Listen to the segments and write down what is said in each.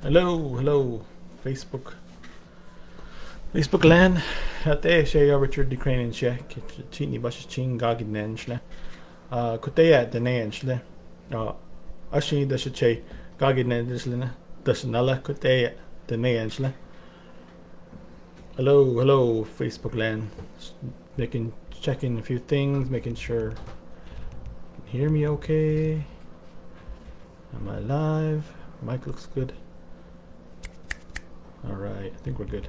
Hello, Facebook. Facebook land. Hate siya Richard DeCrane siya. Chini ba siya ching gagid nan siya. Kutaya danayan siya. Ashi da siya chay gagid nan siya na. Das nala kutaya danayan siya. Hello, Facebook land. Checking a few things, making sure you can hear me okay. Am I live? Mic looks good. Alright, I think we're good.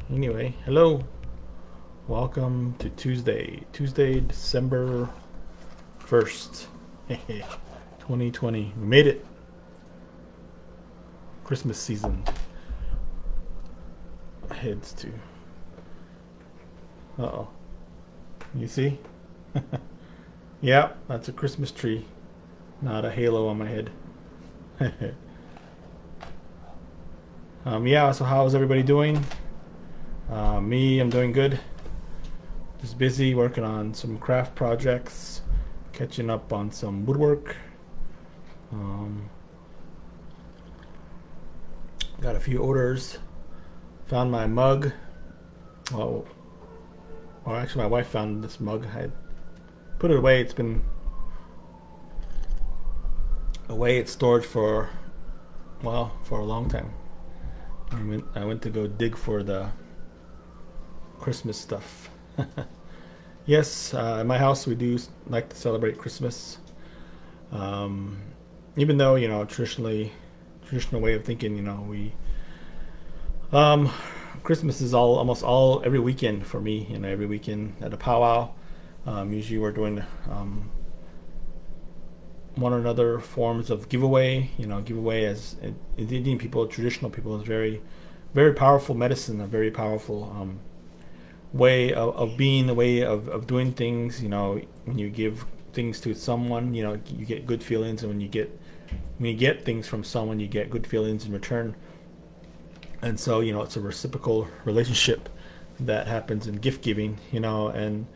Anyway, hello. Welcome to Tuesday, December 1st, 2020. We made it. Christmas season. Heads to. Uh-oh. You see? Yeah, that's a Christmas tree. Not a halo on my head. Yeah, so how's everybody doing? Me, I'm doing good. Just busy working on some craft projects, catching up on some woodwork. Got a few orders. Found my mug. Well, actually my wife found this mug. I put it away. It's been away at storage for a long time. I went to go dig for the Christmas stuff. Yes, in my house we do like to celebrate Christmas. Even though, traditional way of thinking, we Christmas is almost every weekend for me. Every weekend at a powwow. Usually we're doing one or another forms of giveaway. Giveaway as Indian people, traditional people, is very, very powerful medicine, a very powerful way of being, a way of doing things. When you give things to someone, you get good feelings, and when you get things from someone, you get good feelings in return. And so, it's a reciprocal relationship that happens in gift giving. And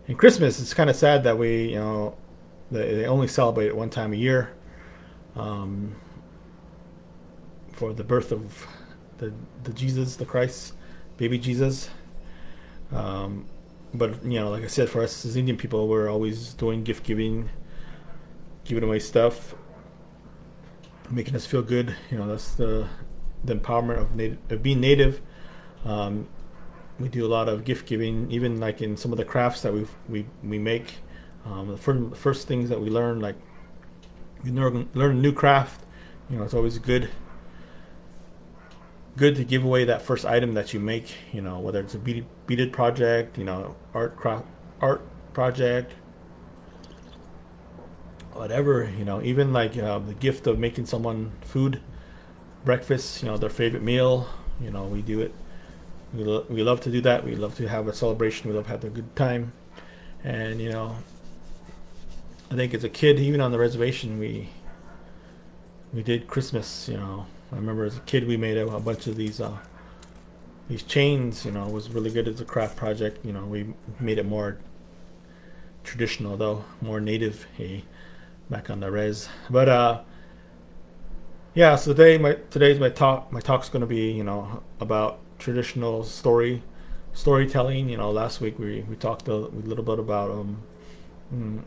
in Christmas, it's kind of sad that we, they only celebrate it one time a year, for the birth of the Jesus, the Christ, baby Jesus. But like I said, for us as Indian people, we're always doing gift giving, giving away stuff, making us feel good. That's the empowerment of being native. We do a lot of gift giving, even like in some of the crafts that we make. The first things that we learn, like you learn a new craft, it's always good to give away that first item that you make. Whether it's a beaded project, art project, whatever. Even like the gift of making someone food, breakfast, their favorite meal. We do it. We love to do that. We love to have a celebration. We love to have a good time. And I think as a kid, even on the reservation, we did Christmas. I remember as a kid we made a bunch of these chains. It was really good as a craft project. We made it more traditional, though, more native. Back on the res, but yeah. So today's my talk. My talk's going to be about traditional storytelling. Last week we talked a little bit about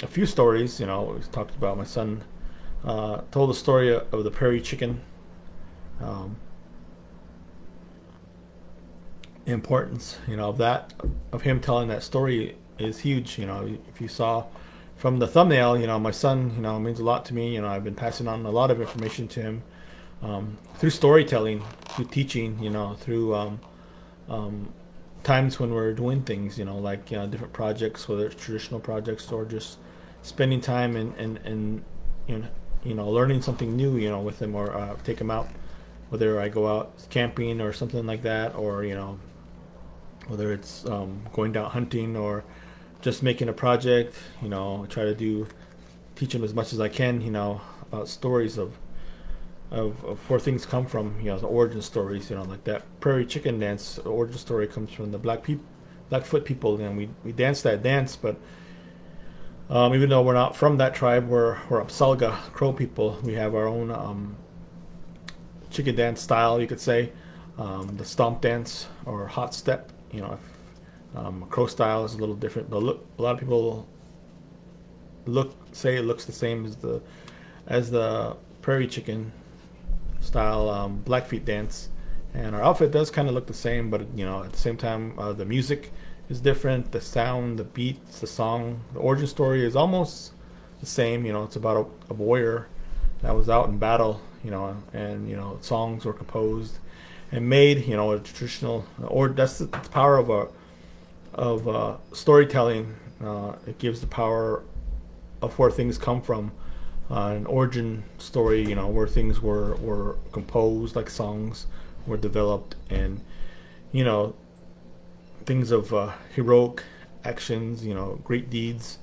a few stories. We talked about my son told the story of the prairie chicken. Importance, of him telling that story is huge. If you saw from the thumbnail, my son, means a lot to me. I've been passing on a lot of information to him through storytelling, through teaching, through times when we're doing things, like different projects, whether it's traditional projects or just spending time and learning something new, with him, or take him out, whether I go out camping or something like that, or whether it's going out hunting or just making a project. Try to teach him as much as I can, about stories of where things come from, the origin stories, like that prairie chicken dance. The origin story comes from the Blackfoot people, and we dance that dance. But even though we're not from that tribe, we're Apsalga Crow people. We have our own chicken dance style, you could say. The stomp dance or hot step, crow style is a little different, but look, a lot of people say it looks the same as the prairie chicken style Blackfeet dance, and our outfit does kind of look the same, but at the same time the music is different, the sound, the beats, the song, the origin story is almost the same. It's about a warrior that was out in battle, and songs were composed and made, a traditional, or that's the power of storytelling. It gives the power of where things come from, an origin story, where things were composed, like songs were developed, and things of heroic actions, great deeds,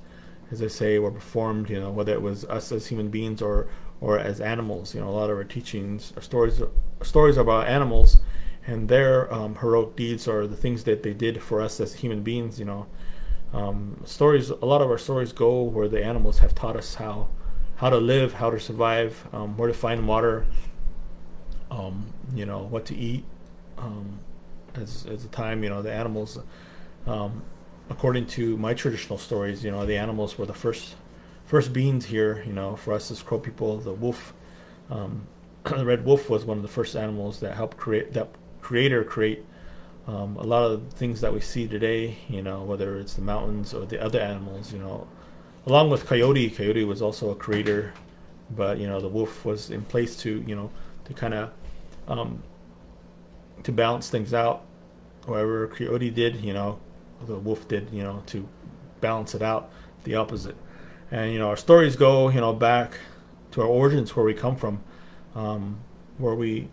as I say, were performed, whether it was us as human beings or as animals. A lot of our teachings, our stories about animals and their heroic deeds, or the things that they did for us as human beings. Stories. A lot of our stories go where the animals have taught us how to live, how to survive, where to find water, what to eat. As the time, the animals, according to my traditional stories, the animals were the first beings here. For us as Crow people, the wolf, the red wolf was one of the first animals that helped create a lot of the things that we see today, whether it's the mountains or the other animals, along with Coyote. Coyote was also a creator, but the wolf was in place to kind of to balance things out. Whatever Coyote did, the wolf did, to balance it out, the opposite. And our stories go, back to our origins, where we come from, where we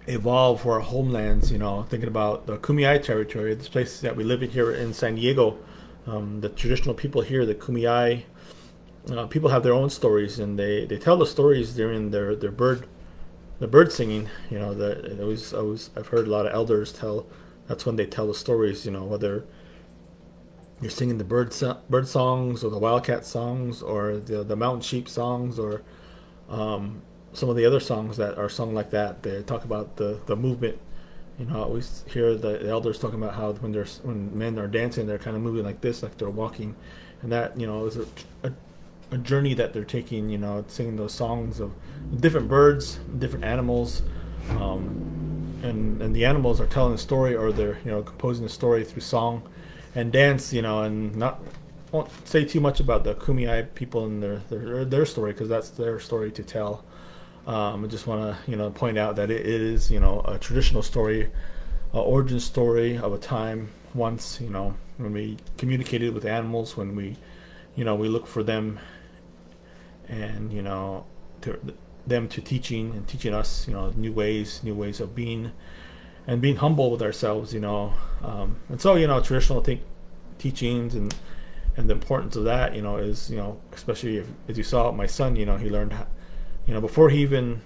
evolve, for our homelands. Thinking about the Kumeyaay territory, this place that we live in here in San Diego. The traditional people here, the Kumeyaay people, have their own stories, and they tell the stories during their bird singing. I've heard a lot of elders tell. That's when they tell the stories. Whether you're singing the bird songs, or the wildcat songs, or the mountain sheep songs, or some of the other songs that are sung like that. They talk about the movement. I always hear the elders talking about how when men are dancing, they're kind of moving like this, like they're walking, and that is a journey that they're taking. Singing those songs of different birds, different animals, and the animals are telling a story, or they're composing a story through song and dance. And won't say too much about the Kumeyaay people and their story, because that's their story to tell. I just want to point out that it is a traditional story, an origin story of a time once, when we communicated with animals, when we we look for them, and them to teaching us new ways of being, and being humble with ourselves. And so traditional teachings and the importance of that is especially if, as you saw my son, he learned before he even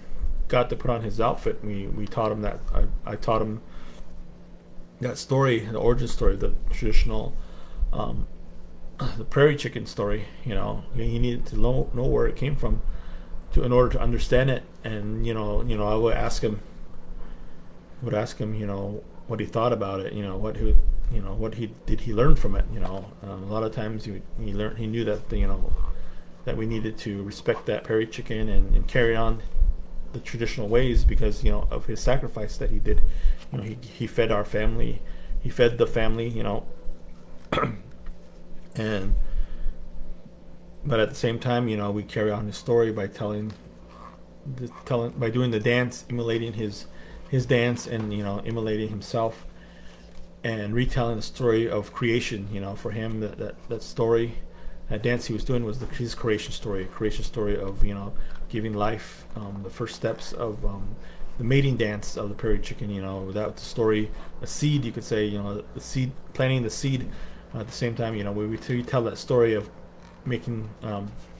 got to put on his outfit, we taught him that. I taught him that story, the origin story, the traditional the prairie chicken story. He needed to know where it came from in order to understand it. And I would ask him what he thought about it, what he learn from it. A lot of times he knew that that we needed to respect that prairie chicken and carry on the traditional ways, because of his sacrifice that he did. He fed our family, he fed the family, and but at the same time, we carry on his story by by doing the dance, emulating his dance, and emulating himself, and retelling the story of creation. For him, that story, that dance he was doing was his creation story of giving life, the first steps of the mating dance of the prairie chicken. Without the story, a seed, you could say, the seed, planting the seed. At the same time, we tell that story of making,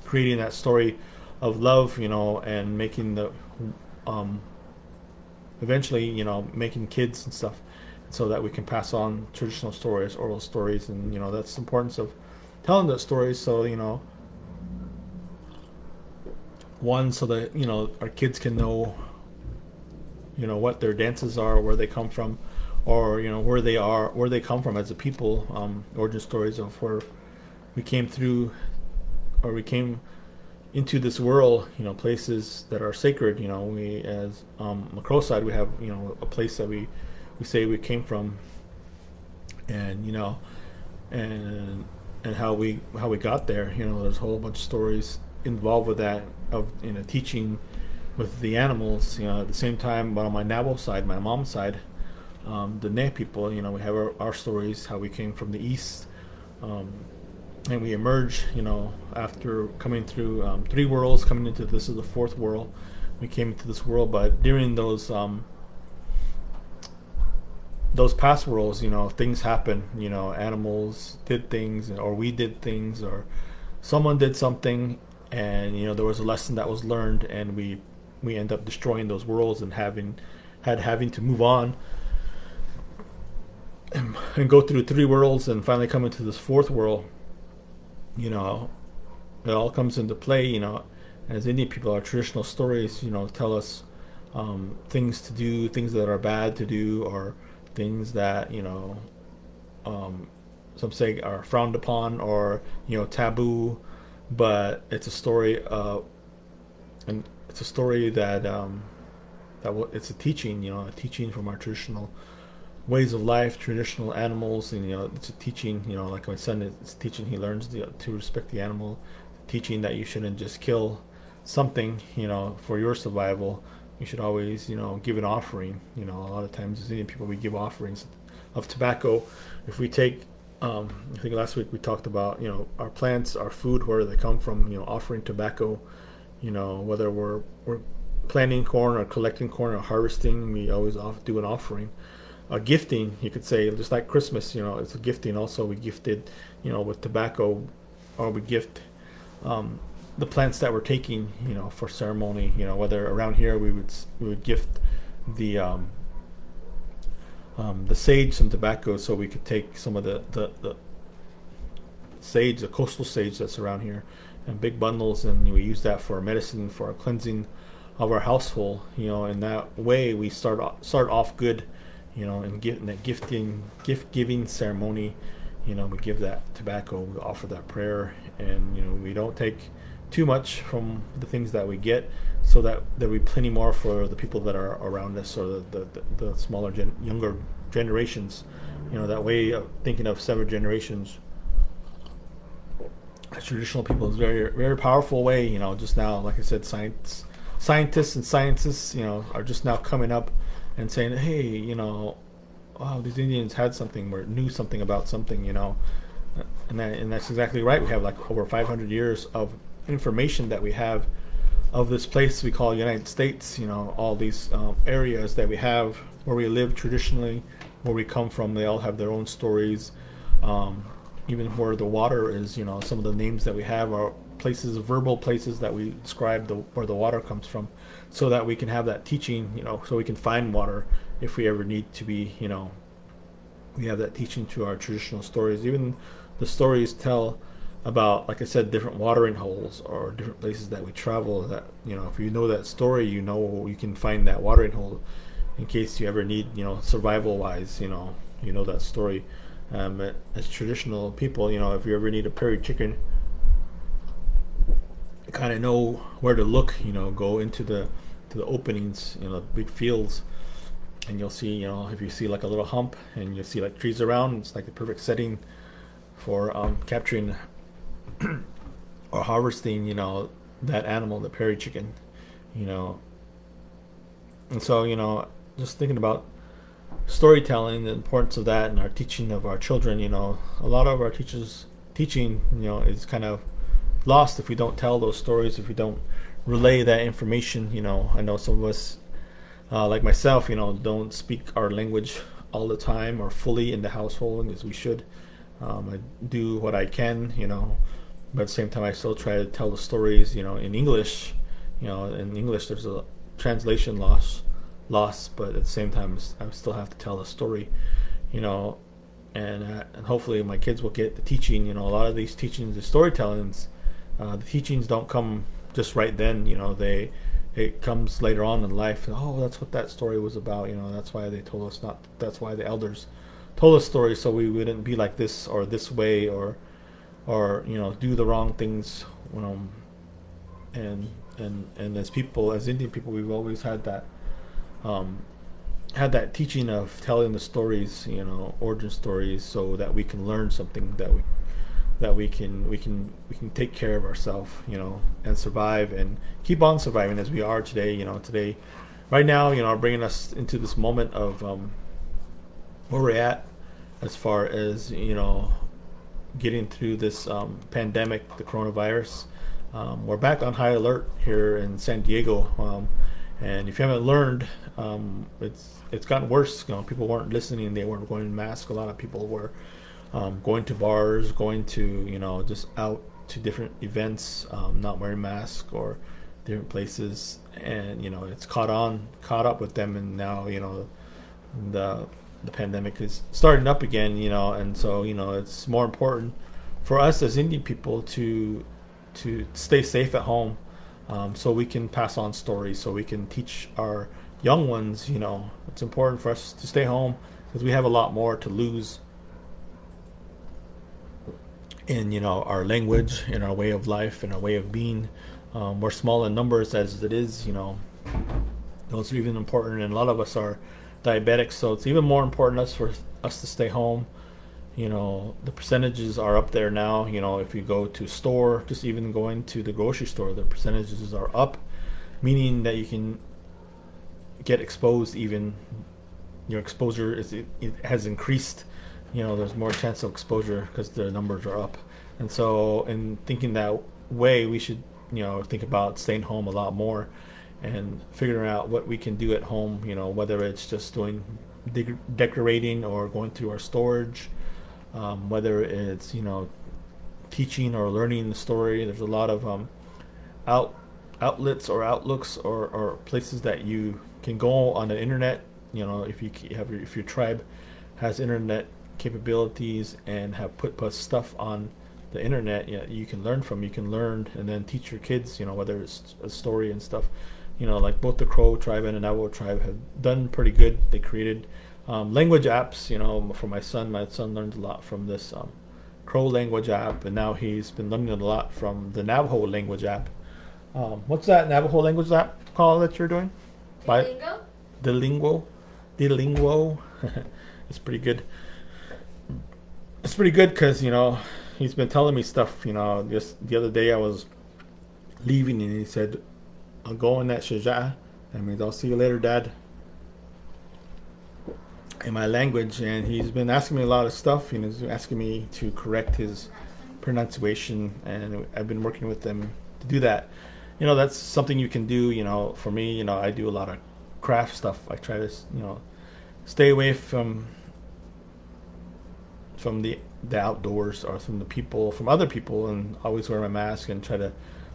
creating that story of love, and making the eventually, making kids and stuff, so that we can pass on traditional stories, oral stories. And that's the importance of telling those stories. So One, so that our kids can know what their dances are, where they come from, or where they come from as a people. Origin stories of where we came through, or we came into this world. Places that are sacred. We, as Macro side, we have a place that we say we came from, and and how we got there. There's a whole bunch of stories involved with that, of teaching with the animals. At the same time, but on my Navajo side, my mom's side, the Ne people, we have our stories, how we came from the east, and we emerged, after coming through 3 worlds, coming into this is the 4th world. We came into this world, but during those past worlds, things happen. Animals did things, or we did things, or someone did something, and there was a lesson that was learned, and we end up destroying those worlds and having to move on and go through 3 worlds and finally come into this 4th world. It all comes into play. As Indian people, our traditional stories, tell us things to do, things that are bad to do, or things that some say are frowned upon, or taboo. But it's a story, and it's a story that it's a teaching, a teaching from our traditional ways of life, traditional animals, and it's a teaching. Like my son, it's teaching. He learns to respect the animal, teaching that you shouldn't just kill something, for your survival. You should always, give an offering. A lot of times as Indian people, we give offerings of tobacco. If we take, I think last week we talked about, our plants, our food, where they come from, offering tobacco, whether we're planting corn or collecting corn or harvesting, we always do an offering. Gifting, you could say, just like Christmas, it's a gifting. Also, we gifted, with tobacco, or we gift the plants that we're taking, for ceremony. Whether around here we would gift the sage some tobacco, so we could take some of the sage, the coastal sage that's around here, in big bundles, and we use that for medicine, for our cleansing of our household. In that way we start off good, and in that gift giving ceremony. We give that tobacco, we offer that prayer, and we don't take too much from the things that we get, so that there will be plenty more for the people that are around us, or the smaller younger generations. That way of thinking of 7 generations as traditional people is very, very powerful way. Just now, like I said, scientists and scientists, are just now coming up and saying, hey, wow, these Indians had something, or knew something about something, and that's exactly right. We have like over 500 years of information that we have of this place we call United States. All these areas that we have where we live traditionally, where we come from, they all have their own stories. Even where the water is, some of the names that we have are places, verbal places that we describe where the water comes from, so that we can have that teaching, so we can find water if we ever need to be. We have that teaching to our traditional stories. Even the stories tell about, like I said, different watering holes, or different places that we travel, that if you know that story, you can find that watering hole in case you ever need, survival wise, that story. As traditional people, if you ever need a prairie chicken, you kind of know where to look. Go into the openings, big fields, and you'll see, if you see like a little hump and you'll see like trees around, it's like the perfect setting for capturing or harvesting, that animal, the prairie chicken. And so, just thinking about storytelling, the importance of that, and our teaching of our children. A lot of our teachers' teaching, is kind of lost if we don't tell those stories, if we don't relay that information. I know some of us, like myself, don't speak our language all the time or fully in the household as we should. I do what I can, but at the same time I still try to tell the stories, in English. In English there's a translation loss, but at the same time I still have to tell the story, and hopefully my kids will get the teaching. A lot of these teachings, the storytellings, the teachings don't come just right then, it comes later on in life. Oh, that's what that story was about. That's why they told us not. That's why the elders told us stories, so we wouldn't be like this or this way, or do the wrong things. And as people, as Indian people, we've always had that teaching of telling the stories, origin stories, so that we can learn something, that we can take care of ourselves, and survive and keep on surviving as we are today. Today, right now, bringing us into this moment of where we're at as far as getting through this pandemic, the coronavirus. We're back on high alert here in San Diego, and if you haven't learned, it's gotten worse. People weren't listening; they weren't going in masks. A lot of people were going to bars, going to just out to different events, not wearing masks, or different places, and it's caught up with them, and now the pandemic is starting up again, and so it's more important for us as Indian people to stay safe at home, so we can pass on stories, so we can teach our young ones. It's important for us to stay home because we have a lot more to lose in our language, in our way of life, in our way of being. We're small in numbers as it is. Those are even important, and a lot of us are diabetics, so it's even more important for us to stay home. The percentages are up there now. If you go to a store, just even going to the grocery store, the percentages are up, meaning that you can get exposed. Even your exposure it has increased. There's more chance of exposure because the numbers are up. And so in thinking that way, we should think about staying home a lot more and figuring out what we can do at home, whether it's just doing decorating or going through our storage, whether it's teaching or learning the story. There's a lot of outlets or outlooks or places that you can go on the internet. If your tribe has internet capabilities and have put stuff on the internet, you can learn from. You can learn and then teach your kids. Whether it's a story and stuff. Like both the Crow tribe and the Navajo tribe have done pretty good. They created language apps, for my son. My son learned a lot from this Crow language app, and now he's been learning a lot from the Navajo language app. What's that Navajo language app called that you're doing? Delingo? Delingo. It's pretty good. It's pretty good because, he's been telling me stuff, just the other day I was leaving and he said, I'll go in that shaja. That means I'll see you later, Dad. In my language, and he's been asking me a lot of stuff. He's asking me to correct his pronunciation, and I've been working with them to do that. That's something you can do. For me, I do a lot of craft stuff. I try to, stay away from the outdoors or from other people, and always wear my mask and try to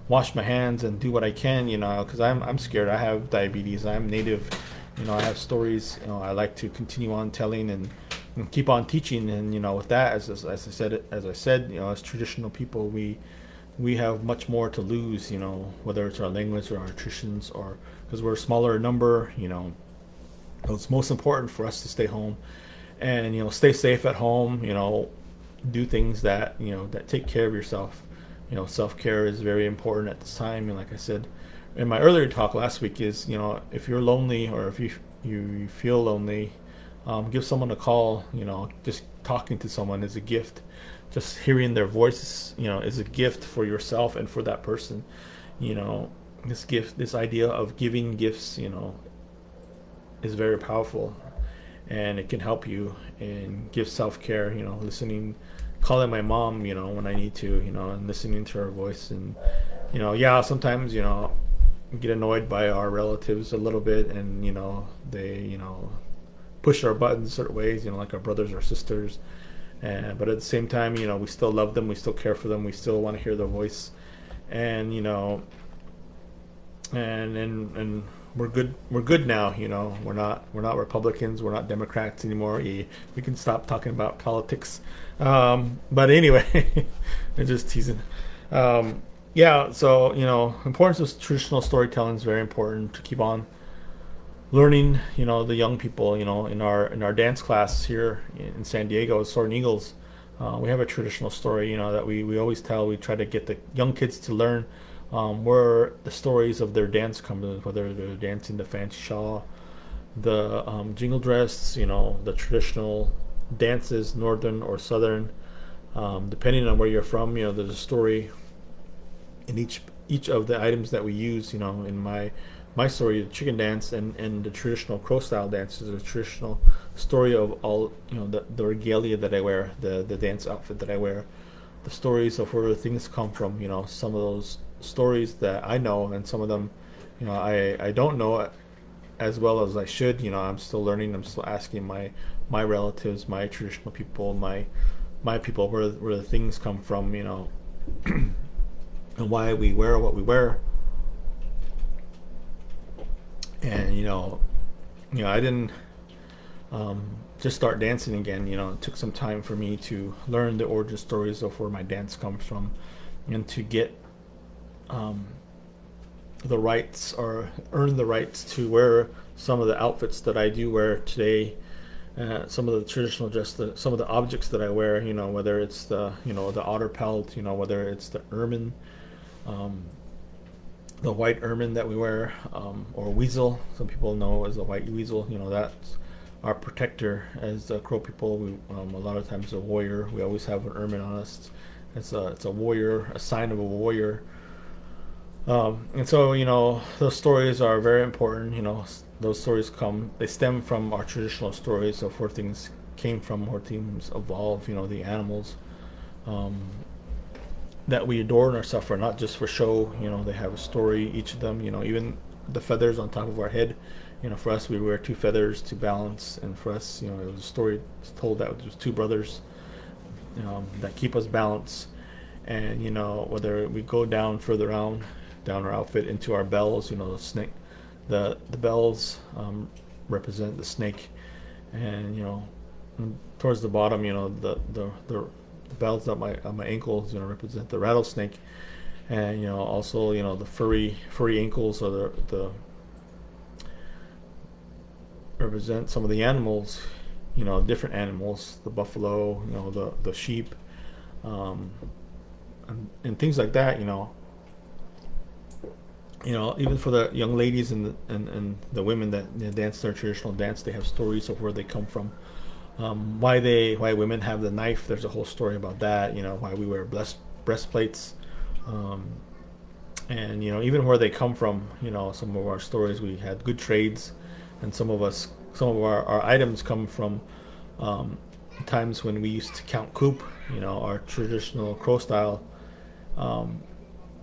wash my hands and do what I can, because I'm scared. I have diabetes. I'm native. I have stories. I like to continue on telling and keep on teaching. And with that, as I said, as traditional people, we have much more to lose. Whether it's our language or our traditions, or because we're a smaller number. So it's most important for us to stay home and stay safe at home. Do things that that take care of yourself. Self-care is very important at this time. And like I said in my earlier talk last week, is if you're lonely or if you feel lonely, give someone a call. Just talking to someone is a gift. Just hearing their voice is a gift for yourself and for that person. This idea of giving gifts is very powerful, and it can help you and give self-care. Listening, calling my mom when I need to, and listening to her voice. And sometimes get annoyed by our relatives a little bit, and they push our buttons certain ways, like our brothers or sisters, but at the same time we still love them, we still care for them, we still want to hear their voice. And and we're good now. We're not Republicans, we're not Democrats anymore. We can stop talking about politics. But anyway, I'm just teasing. Yeah, so importance of traditional storytelling is very important to keep on learning. The young people. In our dance class here in San Diego, Sword and Eagles, we have a traditional story. That we always tell. We try to get the young kids to learn where the stories of their dance come from, whether they're dancing the fancy shawl, the jingle dress. The traditional dances, northern or southern, depending on where you're from. There's a story in each of the items that we use. In my story, the chicken dance and the traditional crow style dance is a traditional story of all the regalia that I wear, the dance outfit that I wear, the stories of where things come from. Some of those stories that I know, and some of them, I don't know as well as I should. I'm still learning. I'm still asking my relatives, my traditional people, my people, where the things come from. And why we wear what we wear. And I didn't just start dancing again. It took some time for me to learn the origin stories of where my dance comes from, and to get the rights, or earn the rights to wear some of the outfits that I do wear today. Some of the traditional some of the objects that I wear, whether it's the otter pelt, whether it's the ermine, the white ermine that we wear, or weasel. Some people know as the white weasel. That's our protector as the Crow people. We a lot of times a warrior. We always have an ermine on us. It's a warrior, a sign of a warrior. And so those stories are very important. Those stories they stem from our traditional stories of where things came from, where things evolve. The animals that we adorn ourselves for, not just for show. They have a story, each of them. Even the feathers on top of our head. For us, we wear two feathers to balance, and for us, it was a story told that there's two brothers that keep us balanced. And whether we go down further down our outfit into our bells, the snake, the bells represent the snake, and towards the bottom, the bells on my ankles, represent the rattlesnake, and also the furry ankles, or the represent some of the animals, different animals, the buffalo, the sheep, and things like that. Even for the young ladies and the women that dance their traditional dance, they have stories of where they come from. Why women have the knife. There's a whole story about that. Why we wear breastplates, and even where they come from. Some of our stories, we had good trades, and some of our items come from times when we used to count coop. Our traditional Crow style.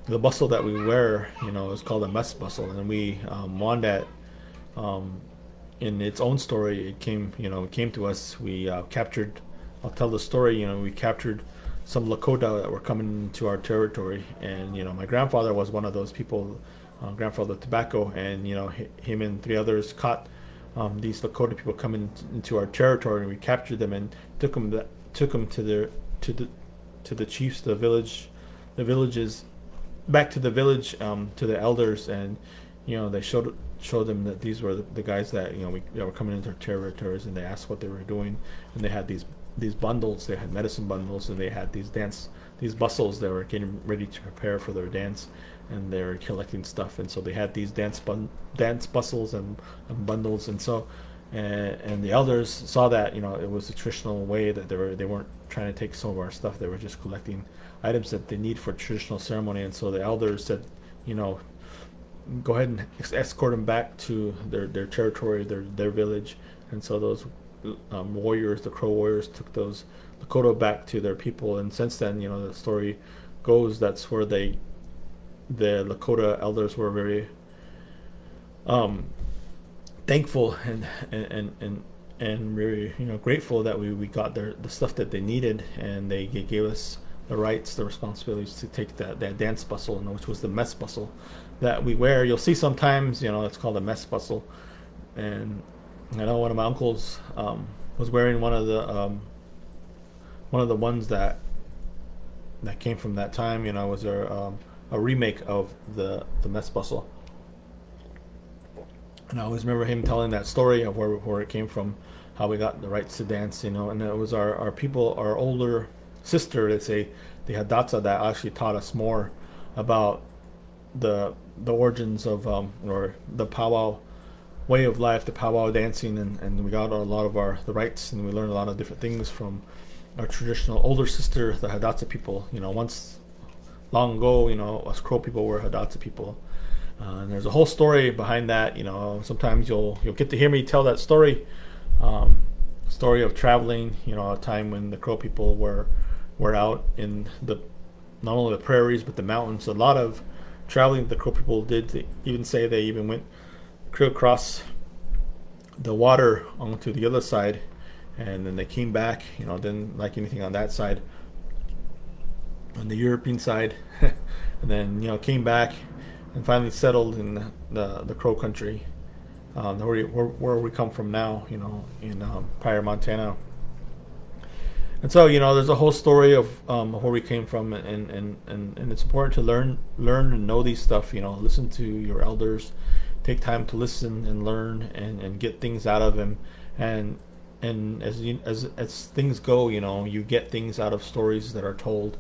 The bustle that we wear, is called a mess bustle, and we won that. In its own story, it came to us. We captured. I'll tell the story. We captured some Lakota that were coming into our territory, and my grandfather was one of those people, grandfather Tobacco, and him and three others caught these Lakota people coming into our territory, and we captured them and took them to the chiefs, the villages, back to the village, to the elders, and they showed them that these were the guys that that were coming into our territories, and they asked what they were doing, and they had these bundles. They had medicine bundles, and they had these bustles. They were getting ready to prepare for their dance, and they were collecting stuff, and so they had these dance bustles and bundles, and so and the elders saw that it was a traditional way, that they weren't trying to take some of our stuff. They were just collecting items that they need for traditional ceremony, and so the elders said, go ahead and escort them back to their territory, their village. And so those warriors, the Crow warriors, took those Lakota back to their people, and since then, the story goes, that's where the Lakota elders were very thankful and very grateful that we got the stuff that they needed, and they gave us the rights, the responsibilities to take that dance bustle, which was the mess bustle that we wear. You'll see sometimes, it's called a mess bustle. And I know one of my uncles was wearing one of the ones that came from that time. Was there a remake of the Mess Bustle. And I always remember him telling that story of where it came from, how we got the rights to dance, and it was our people, our older sister, let's say, the Hadatsa, that actually taught us more about the origins of or the powwow way of life, the powwow dancing, and we got a lot of the rights, and we learned a lot of different things from our traditional older sister, the Hadatsa people. Once long ago, us Crow people were Hadatsa people. And there's a whole story behind that. Sometimes you'll get to hear me tell that story. Story of traveling. A time when the Crow people were out in not only the prairies but the mountains. A lot of traveling the Crow people did. To even say they even went across the water onto the other side, and then they came back. Didn't like anything on that side, on the European side, and then came back and finally settled in the Crow country, where we come from now, in Pryor, Montana. And so, there's a whole story of where we came from, and it's important to learn and know these stuff. Listen to your elders, take time to listen and learn and get things out of them. And as things go, you get things out of stories that are told.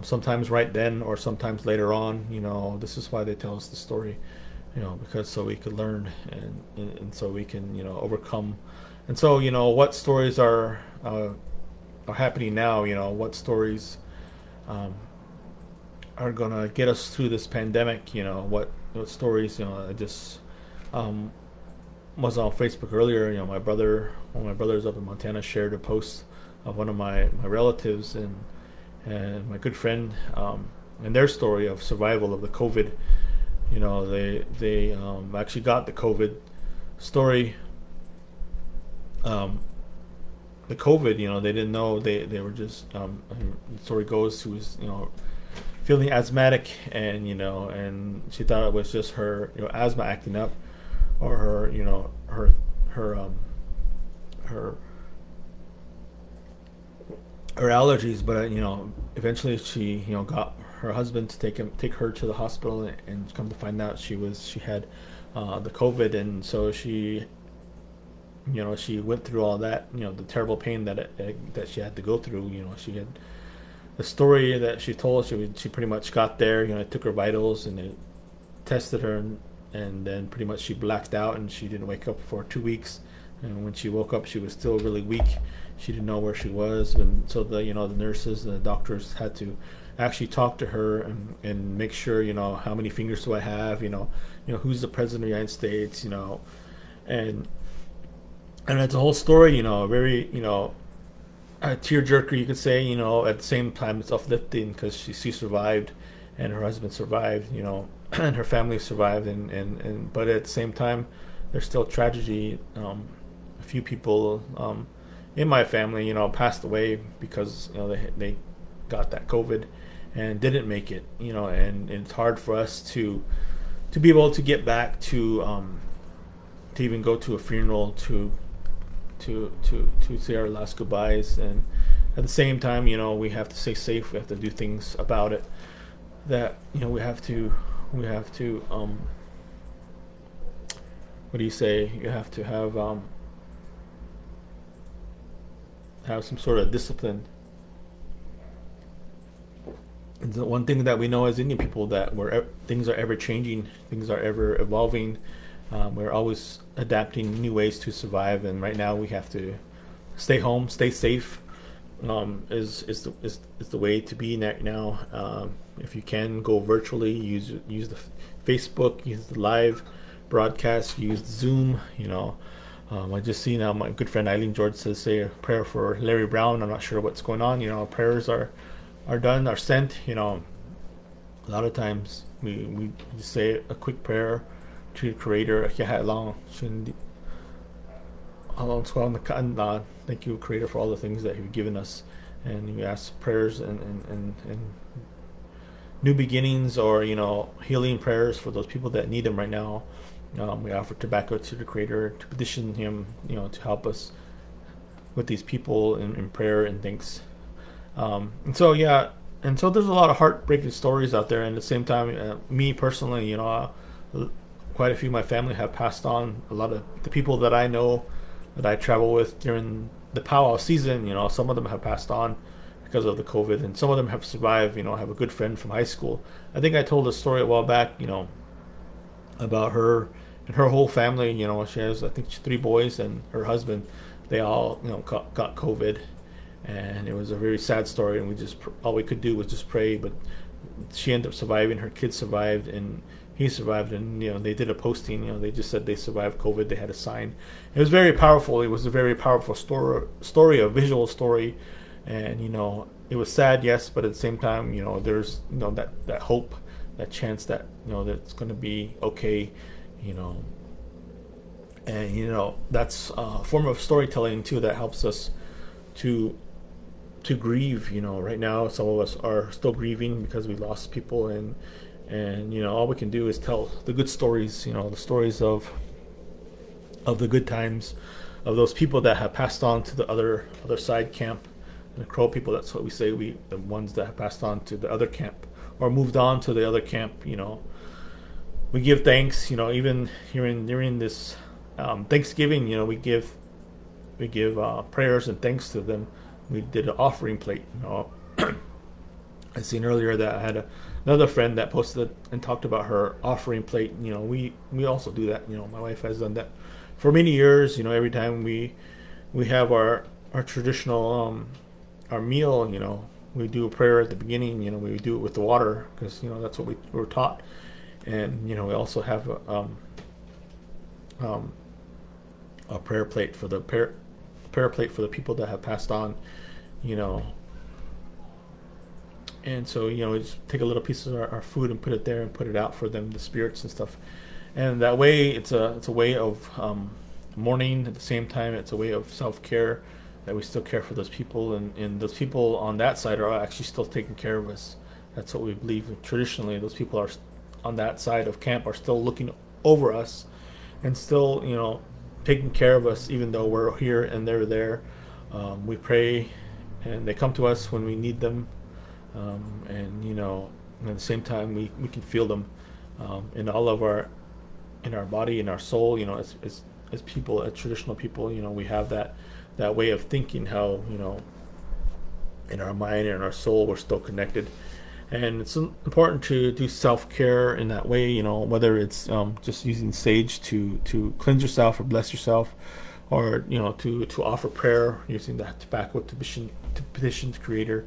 Sometimes right then, or sometimes later on. This is why they tell us the story, because so we could learn and so we can overcome. And so what stories are happening now. What stories are gonna get us through this pandemic. What stories. I just was on Facebook earlier. One of my brothers up in Montana shared a post of one of my relatives and my good friend, and their story of survival of the COVID. They actually got the COVID story. The COVID, they didn't know. They were just, the story goes, she was feeling asthmatic, and and she thought it was just her asthma acting up, or her allergies. But eventually she got her husband to take her to the hospital, and come to find out she had the COVID. And so she went through all that, the terrible pain that she had to go through. She had the story that she told. She pretty much got there. It took her vitals, and they tested her, and then pretty much she blacked out, and she didn't wake up for 2 weeks. And when she woke up, she was still really weak. She didn't know where she was, and so the nurses and the doctors had to actually talk to her and make sure, how many fingers do I have, who's the president of the United States, and it's a whole story, very, a tearjerker, you could say. At the same time it's uplifting, because she survived, and her husband survived, and her family survived, and but at the same time there's still tragedy. A few people in my family, passed away because they got that COVID and didn't make it, and it's hard for us to be able to get back to even go to a funeral, to say our last goodbyes. And at the same time, we have to stay safe. We have to do things about it. That we have to what do you say? You have to have some sort of discipline. And the one thing that we know as Indian people, that things are ever changing, things are ever evolving. We're always adapting new ways to survive, and right now we have to stay home, stay safe. Is the way to be right now. If you can go virtually, use the Facebook, use the live broadcast, use Zoom. I just see now my good friend Eileen George says, say a prayer for Larry Brown. I'm not sure what's going on. Prayers are done, are sent. A lot of times we just say a quick prayer to the Creator. Thank you, Creator, for all the things that you've given us. And we ask prayers and new beginnings, or healing prayers for those people that need them right now. We offer tobacco to the Creator to petition Him, to help us with these people in prayer and thanks. And so, yeah, and so there's a lot of heartbreaking stories out there. And at the same time, me personally, quite a few of my family have passed on. A lot of the people that I know, that I travel with during the powwow season, some of them have passed on because of the COVID, and some of them have survived. I have a good friend from high school. I think I told a story a while back, about her and her whole family. She has, I think, 3 boys and her husband. They all, got COVID, and it was a very sad story. And all we could do was just pray. But she ended up surviving. Her kids survived, and he survived. And they did a posting. They just said they survived COVID. They had a sign. It was very powerful. It was a very powerful story, a visual story, and it was sad, yes, but at the same time, there's that hope, that chance that that it's going to be okay, and that's a form of storytelling too that helps us to grieve. Right now some of us are still grieving because we lost people, and all we can do is tell the good stories, the stories of the good times, of those people that have passed on to the other side camp. And the Crow people, that's what we say, the ones that have passed on to the other camp or moved on to the other camp. We give thanks, even during this Thanksgiving, we give prayers and thanks to them. We did an offering plate. I seen earlier that I had another friend that posted and talked about her offering plate. We also do that. My wife has done that for many years. Every time we have our traditional our meal, we do a prayer at the beginning. We do it with the water because that's what we were taught. And we also have a prayer plate for the prayer plate for the people that have passed on. And so we just take a little piece of our food and put it there and put it out for them, the spirits and stuff. And that way, it's a way of mourning. At the same time, it's a way of self-care, that we still care for those people, and those people on that side are actually still taking care of us. That's what we believe. Traditionally, those people are on that side of camp are still looking over us and still taking care of us, even though we're here and they're there. We pray, and they come to us when we need them, and at the same time we can feel them in all of in our body, in our soul. As people, as traditional people, we have that way of thinking, how in our mind and our soul we're still connected. And it's important to do self-care in that way, whether it's just using sage to cleanse yourself or bless yourself, or to offer prayer using that tobacco to petition the Creator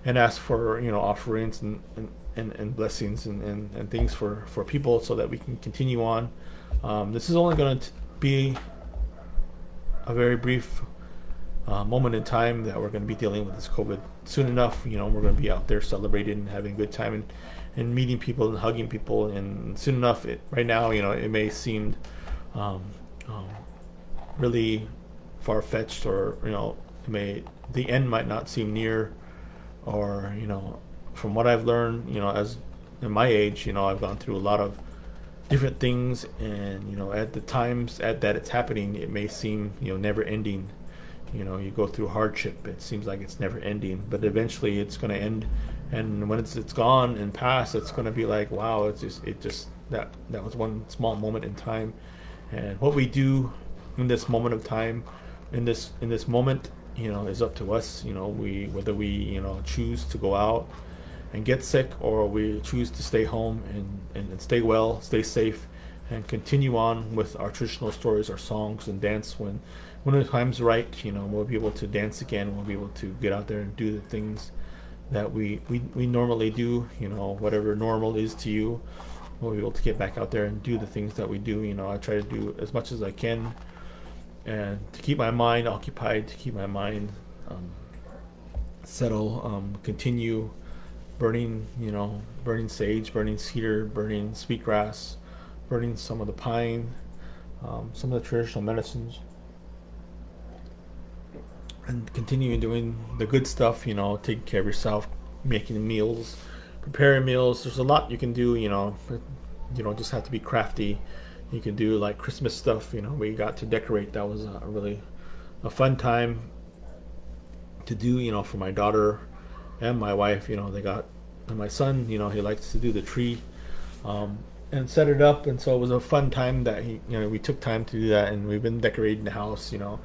and ask for offerings and blessings and things for people, so that we can continue on. This is only going to be a very brief moment in time that we're going to be dealing with this COVID. Soon enough, we're going to be out there celebrating and having a good time and meeting people and hugging people. And soon enough, right now, it may seem really far-fetched, or the end might not seem near, or from what I've learned, as in my age, I've gone through a lot of different things, and at the times that it's happening, it may seem never ending. You go through hardship, it seems like it's never ending, but eventually it's going to end. And when it's gone and past, it's going to be like, wow, it just that was one small moment in time. And what we do in this moment of time, in this moment, is up to us. Whether we choose to go out and get sick, or we choose to stay home and stay well, stay safe, and continue on with our traditional stories, our songs, and dance when the time's right. We'll be able to dance again. We'll be able to get out there and do the things that we normally do. Whatever normal is to you, we'll be able to get back out there and do the things that we do. I try to do as much as I can, and to keep my mind occupied, to keep my mind settle, continue burning sage, burning cedar, burning sweetgrass, burning some of the pine, some of the traditional medicines, and continue doing the good stuff, taking care of yourself, making meals, preparing meals. There's a lot you can do. You don't just have to be crafty. You can do like Christmas stuff. We got to decorate. That was a really fun time to do, for my daughter and my wife, and my son, he likes to do the tree, and set it up. And so it was a fun time that we took time to do that, and we've been decorating the house. And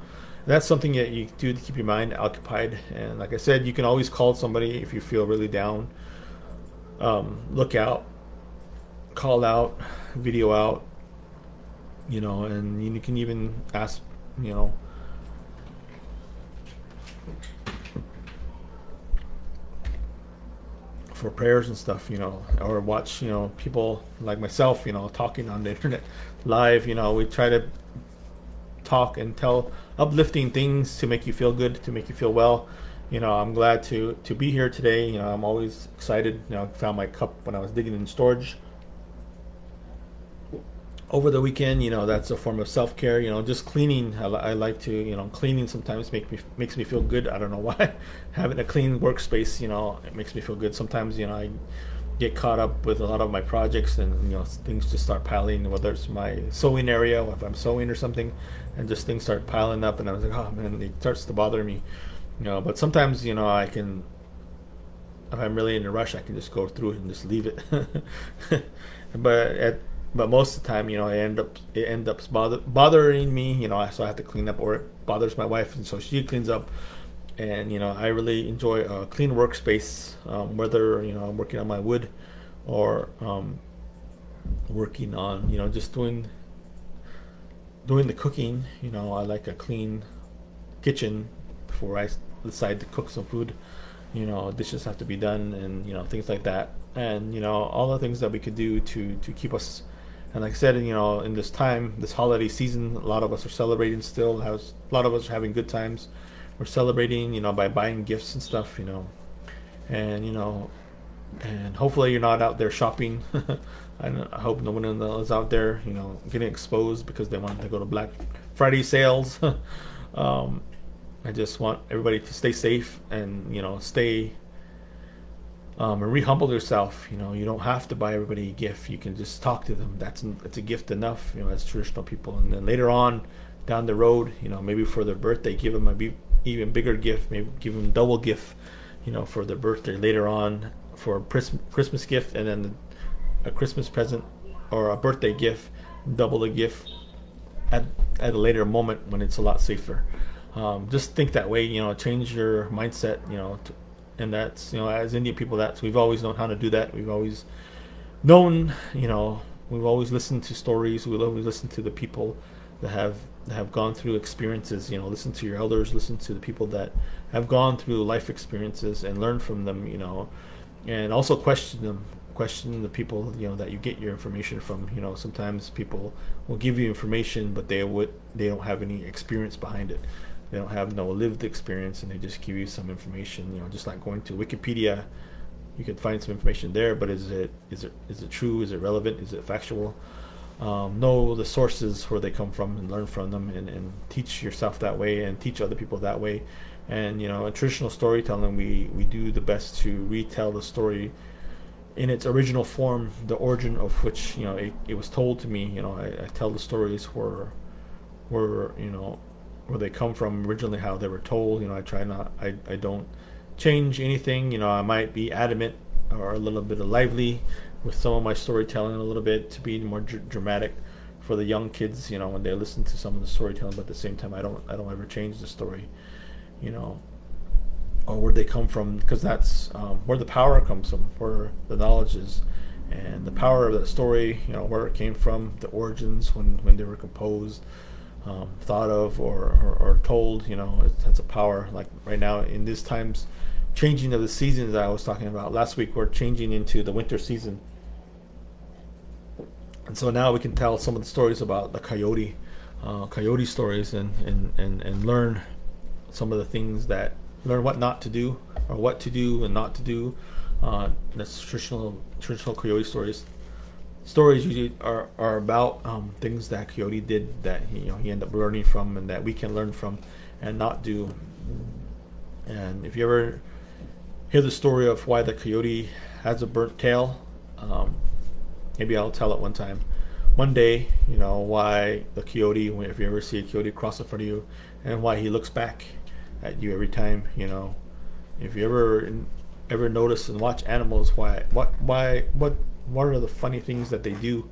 that's something that you do to keep your mind occupied. And like I said, you can always call somebody if you feel really down. Look out, call out, video out, and you can even ask, for prayers and stuff, or watch, people like myself, talking on the internet live. We try to talk and tell uplifting things to make you feel good, to make you feel well. I'm glad to be here today. I'm always excited. I found my cup when I was digging in storage over the weekend. That's a form of self-care. Just cleaning. I like to, cleaning sometimes makes me feel good. I don't know why. Having a clean workspace, it makes me feel good. Sometimes, I get caught up with a lot of my projects, and things just start piling, whether it's my sewing area, or if I'm sewing or something, and just things start piling up, and I was like, oh man, it starts to bother me. But sometimes, I can, if I'm really in a rush, I can just go through it and just leave it. But most of the time, it ends up bothering me, so I have to clean up, or it bothers my wife, and so she cleans up. And I really enjoy a clean workspace, whether I'm working on my wood, or working on just doing the cooking. I like a clean kitchen before I decide to cook some food. Dishes have to be done, and things like that, and all the things that we could do to keep us. And like I said, in this time, this holiday season, a lot of us are celebrating still. A lot of us are having good times. We're celebrating, by buying gifts and stuff, and and hopefully you're not out there shopping. I hope no one is out there, getting exposed because they want to go to Black Friday sales. I just want everybody to stay safe, and stay and re-humble yourself. You don't have to buy everybody a gift. You can just talk to them. It's a gift enough, as traditional people. And then later on down the road, maybe for their birthday, give them a even bigger gift. Maybe give them double gift, for their birthday. Later on, for a Christmas gift, and then a Christmas present or a birthday gift, double the gift at a later moment when it's a lot safer. Just think that way. Change your mindset. And that's, as Indian people, we've always known how to do that. We've always known, we've always listened to stories. We've always listened to the people that have gone through experiences. Listen to your elders, listen to the people that have gone through life experiences, and learn from them. And also question them. Question the people that you get your information from. Sometimes people will give you information, but they don't have any experience behind it. They don't have no lived experience, and they just give you some information. Just like going to Wikipedia, you could find some information there, but is it true? Is it relevant? Is it factual? Know the sources where they come from, and learn from them, and teach yourself that way, and teach other people that way. And in traditional storytelling, we do the best to retell the story in its original form, the origin of which it was told to me. I tell the stories where they come from originally, how they were told. I don't change anything. I might be adamant or a little bit lively with some of my storytelling, a little bit to be more dramatic for the young kids, when they listen to some of the storytelling. But at the same time, I don't ever change the story, or where they come from, because that's where the power comes from, where the knowledge is, and the power of that story, where it came from, the origins, when they were composed, thought of, or told. That's a power. Like right now in these times, changing of the seasons that I was talking about last week, we're changing into the winter season, and so now we can tell some of the stories about the coyote stories, and learn some of the things learn what not to do, or what to do and not to do. That's traditional coyote stories. Stories usually are about things that Coyote did, that he ended up learning from, and that we can learn from and not do. And if you ever hear the story of why the coyote has a burnt tail, maybe I'll tell it one day, why the coyote, if you ever see a coyote cross in front of you, and why he looks back at you every time. If you ever ever notice and watch animals, what are the funny things that they do?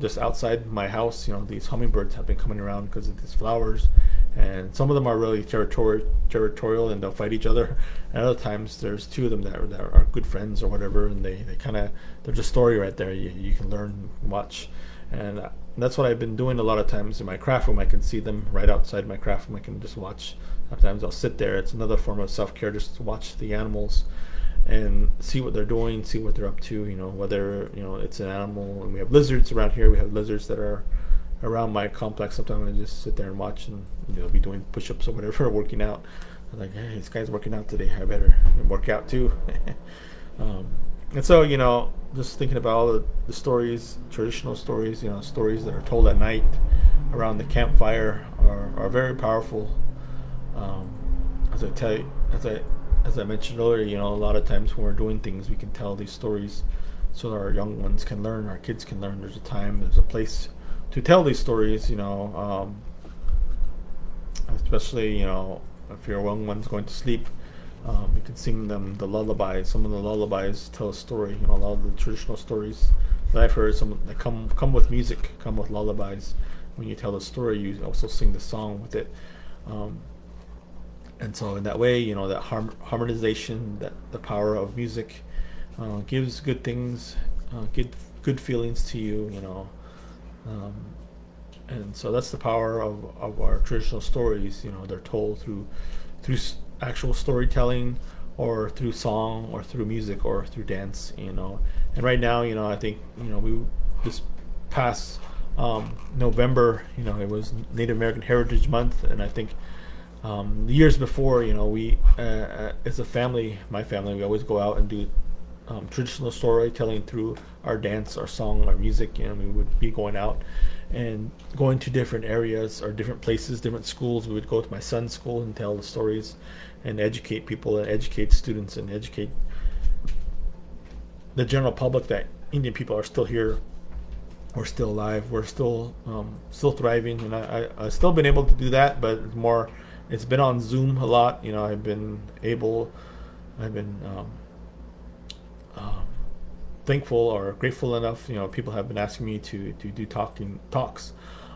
Just outside my house, these hummingbirds have been coming around because of these flowers, and some of them are really territorial and they'll fight each other. And other times, there's two of them that are good friends or whatever, and they kind of, there's a story right there you can learn and watch. And that's what I've been doing a lot of times in my craft room. I can see them right outside my craft room. I can just watch. Sometimes I'll sit there. It's another form of self-care, just to watch the animals and see what they're doing, see what they're up to, whether, it's an animal. And we have lizards around here. We have lizards that are around my complex. Sometimes I just sit there and watch, and be doing push-ups or whatever, working out. I'm like, hey, this guy's working out today. I better work out too. And so, just thinking about all the stories, traditional stories, stories that are told at night around the campfire are very powerful. As I mentioned earlier, a lot of times when we're doing things, we can tell these stories so that our young ones can learn, our kids can learn. There's a time, there's a place to tell these stories, especially, if your young one's going to sleep, you can sing them the lullabies. Some of the lullabies tell a story, a lot of the traditional stories that I've heard, some that come with music, come with lullabies. When you tell the story, you also sing the song with it. And so in that way, that harmonization, that the power of music gives good things, good feelings to you, and so that's the power of our traditional stories. They're told through actual storytelling, or through song, or through music, or through dance. And right now, I think we this past November, it was Native American Heritage Month, and I think the years before, we as a family, my family, we always go out and do traditional storytelling through our dance, our song, our music. We would be going out and going to different areas or different places, different schools. We would go to my son's school and tell the stories and educate people and educate students and educate the general public that Indian people are still here. We're still alive. We're still thriving, and I've still been able to do that, but it's been on Zoom a lot. I've been thankful or grateful enough. People have been asking me to do talks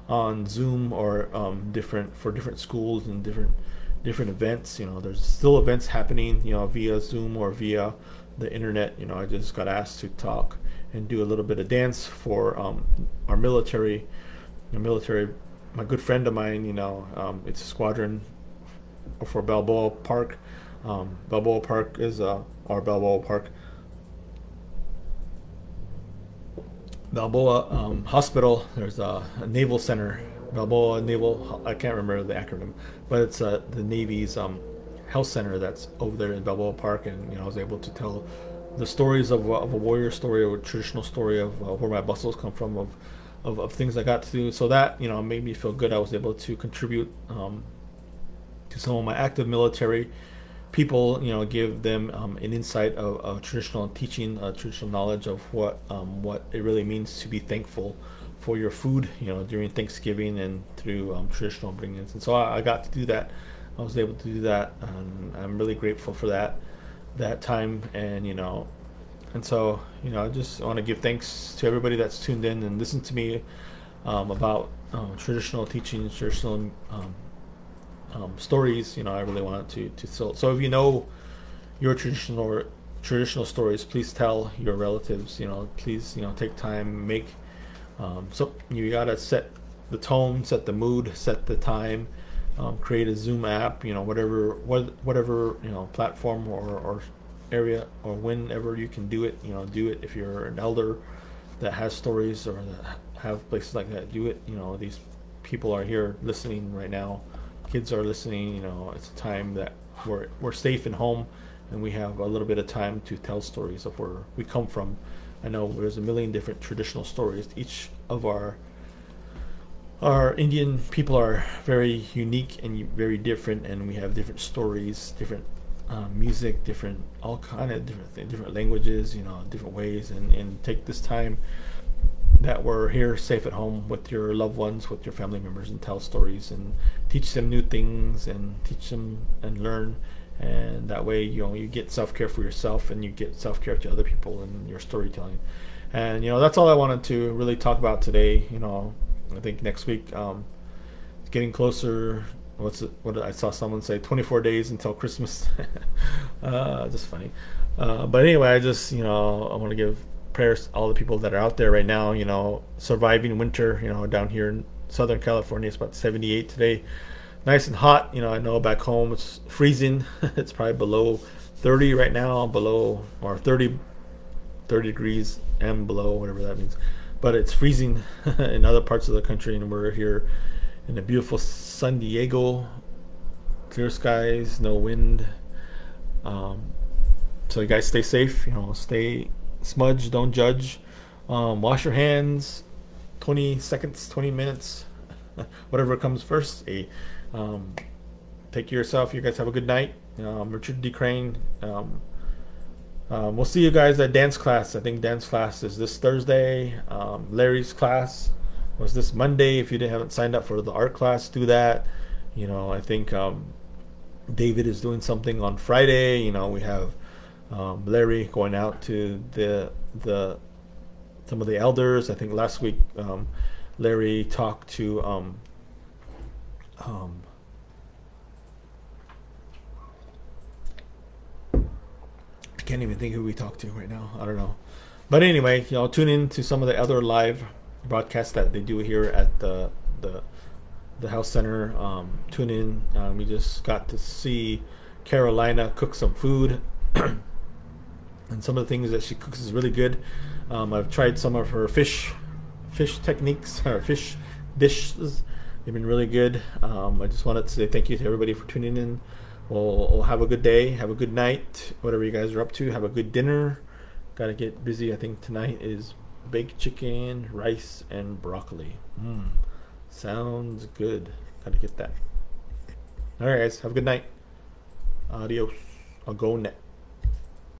on Zoom, or different schools and different events. There's still events happening, via Zoom or via the internet. I just got asked to talk and do a little bit of dance for our military. My good friend of mine, it's a squadron for Balboa Park. Balboa Park is Balboa Hospital. There's a naval center, Balboa Naval. I can't remember the acronym, but it's the Navy's health center that's over there in Balboa Park. And I was able to tell the stories of a warrior story, or a traditional story of where my muscles come from, of things I got to do. So that made me feel good. I was able to contribute to some of my active military people, give them an insight of traditional teaching, traditional knowledge of what it really means to be thankful for your food, during Thanksgiving and through traditional bring-ins. And so I got to do that. I was able to do that, and I'm really grateful for that time. And so I just want to give thanks to everybody that's tuned in and listened to me about traditional teachings, traditional stories. I really wanted to so if your traditional stories, please tell your relatives. Please take time, make so you gotta set the tone, set the mood, set the time, create a Zoom app, whatever platform or area, or whenever you can do it. Do it. If you're an elder that has stories or that have places like that, do it. These people are here listening right now. Kids are listening. It's a time that we're safe in home, and we have a little bit of time to tell stories of where we come from. I know there's a million different traditional stories. Each of our Indian people are very unique and very different, and we have different stories, different music, all kind of different languages, different ways, and take this time that we're here safe at home with your loved ones, with your family members, and tell stories and teach them new things, and teach them and learn and that way you get self-care for yourself and you get self-care to other people in your storytelling. And that's all I wanted to really talk about today. I think next week, it's getting closer. What I saw someone say, 24 days until Christmas. Just funny. But anyway, I just I want to give prayers to all the people that are out there right now, surviving winter. Down here in Southern California, it's about 78 today, nice and hot. I know back home it's freezing. It's probably below 30 right now, below or 30 degrees and below, whatever that means. But it's freezing in other parts of the country, and we're here in the beautiful San Diego, clear skies, no wind. So you guys stay safe. Stay smudge, don't judge. Wash your hands. 20 seconds, 20 minutes, whatever comes first. Take care of yourself. You guys have a good night. Richard DeCrane. We'll see you guys at dance class. I think dance class is this Thursday. Larry's class was this Monday. If you haven't signed up for the art class, do that. I think David is doing something on Friday. We have Larry going out to the some of the elders. I think last week Larry talked to I can't even think who we talked to right now. I don't know. But anyway, tune in to some of the other live broadcasts that they do here at the Health Center. Tune in. We just got to see Carolina cook some food. And some of the things that she cooks is really good. I've tried some of her fish techniques, or fish dishes. They've been really good. I just wanted to say thank you to everybody for tuning in. We'll have a good day, have a good night, whatever you guys are up to. Have a good dinner. Gotta get busy. I think tonight is baked chicken, rice, and broccoli. Sounds good. Gotta get that. Alright guys, have a good night. Adios. I'll go net.